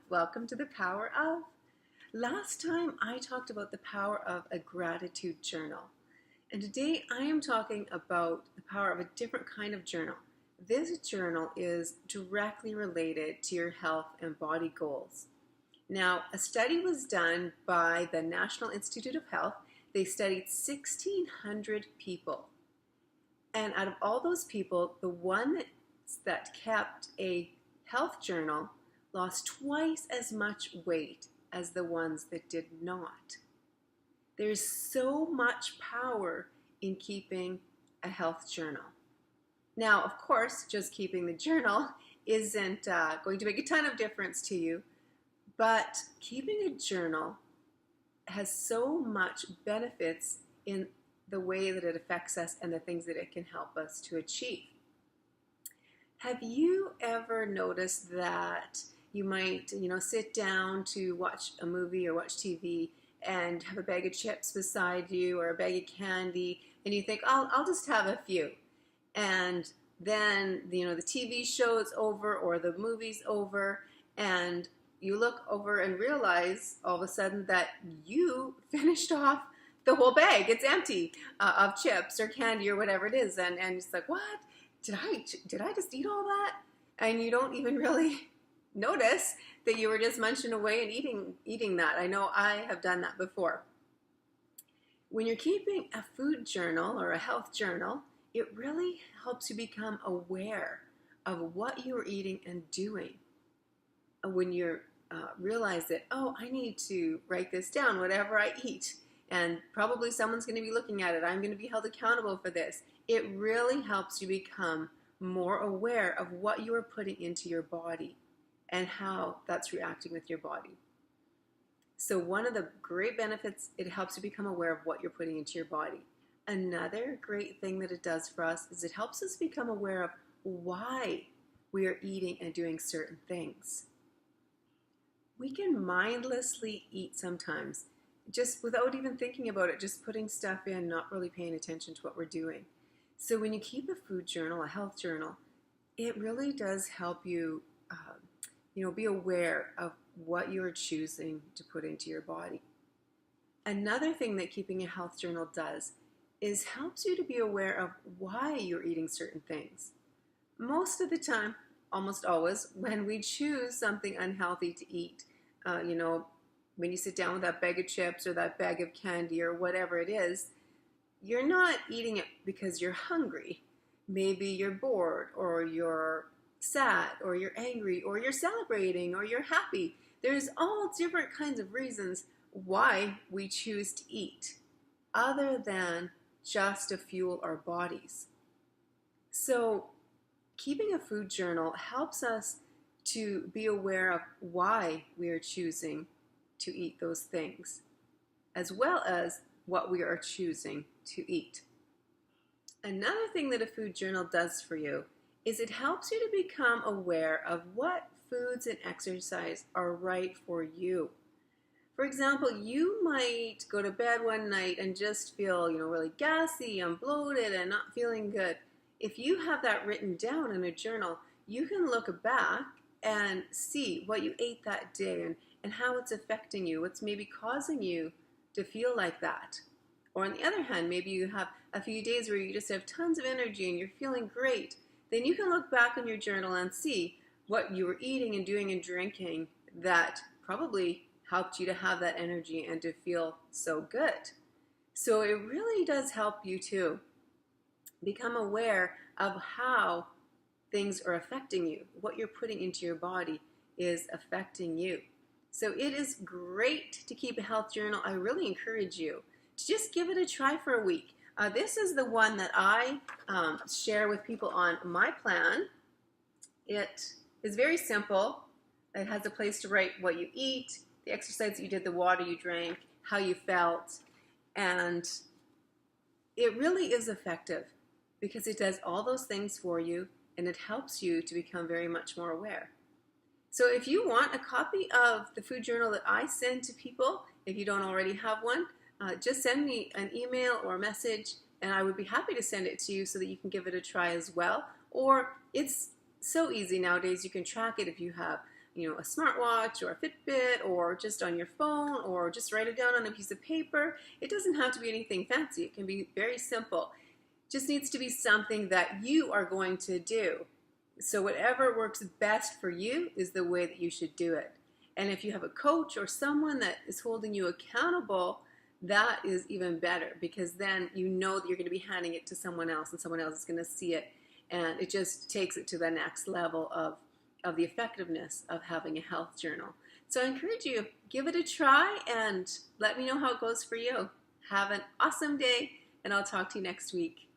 Welcome to the Power of. Last time I talked about the power of a gratitude journal. And today I am talking about the power of a different kind of journal. This journal is directly related to your health and body goals. Now, a study was done by the National Institute of Health. They studied 1,600 people. And out of all those people, the ones that kept a health journal lost twice as much weight as the ones that did not. There's so much power in keeping a health journal. Now, of course, just keeping the journal isn't going to make a ton of difference to you, but keeping a journal has so much benefits in the way that it affects us and the things that it can help us to achieve. Have you ever noticed that you might, sit down to watch a movie or watch TV and have a bag of chips beside you or a bag of candy, and you think, I'll just have a few. And then, the TV show is over or the movie's over, and you look over and realize all of a sudden that you finished off the whole bag. It's empty of chips or candy or whatever it is. And it's like, what? Did I just eat all that? And you don't even really notice that you were just munching away and eating that. I know I have done that before. When you're keeping a food journal or a health journal, it really helps you become aware of what you're eating and doing. When you realize that, I need to write this down, whatever I eat, and probably someone's going to be looking at it. I'm going to be held accountable for this. It really helps you become more aware of what you are putting into your body and how that's reacting with your body. So one of the great benefits, it helps you become aware of what you're putting into your body. Another great thing that it does for us is it helps us become aware of why we are eating and doing certain things. We can mindlessly eat sometimes, just without even thinking about it, just putting stuff in, not really paying attention to what we're doing. So when you keep a food journal, a health journal, it really does help you, be aware of what you're choosing to put into your body. Another thing that keeping a health journal does is helps you to be aware of why you're eating certain things. Most of the time, almost always, when we choose something unhealthy to eat, when you sit down with that bag of chips or that bag of candy or whatever it is, you're not eating it because you're hungry. Maybe you're bored or you're sad or you're angry or you're celebrating or you're happy. There's all different kinds of reasons why we choose to eat other than just to fuel our bodies. So keeping a food journal helps us to be aware of why we are choosing to eat those things, as well as what we are choosing to eat. Another thing that a food journal does for you is it helps you to become aware of what foods and exercise are right for you. For example, you might go to bed one night and just feel, really gassy and bloated and not feeling good. If you have that written down in a journal, you can look back and see what you ate that day and how it's affecting you, what's maybe causing you to feel like that. Or on the other hand, maybe you have a few days where you just have tons of energy and you're feeling great. Then you can look back on your journal and see what you were eating and doing and drinking that probably helped you to have that energy and to feel so good. So it really does help you to become aware of how things are affecting you. What you're putting into your body is affecting you. So it is great to keep a health journal. I really encourage you to just give it a try for a week. This is the one that I share with people on my plan. It is very simple. It has a place to write what you eat, the exercise that you did, the water you drank, how you felt, and it really is effective because it does all those things for you and it helps you to become very much more aware. So if you want a copy of the food journal that I send to people, if you don't already have one, just send me an email or a message and I would be happy to send it to you so that you can give it a try as well. Or it's so easy nowadays, you can track it if you have a smartwatch or a Fitbit or just on your phone or just write it down on a piece of paper. It doesn't have to be anything fancy. It can be very simple. It just needs to be something that you are going to do. So whatever works best for you is the way that you should do it. And if you have a coach or someone that is holding you accountable, that is even better, because then you know that you're going to be handing it to someone else and someone else is going to see it, and it just takes it to the next level of the effectiveness of having a health journal. So I encourage you, give it a try and let me know how it goes for you. Have an awesome day, and I'll talk to you next week.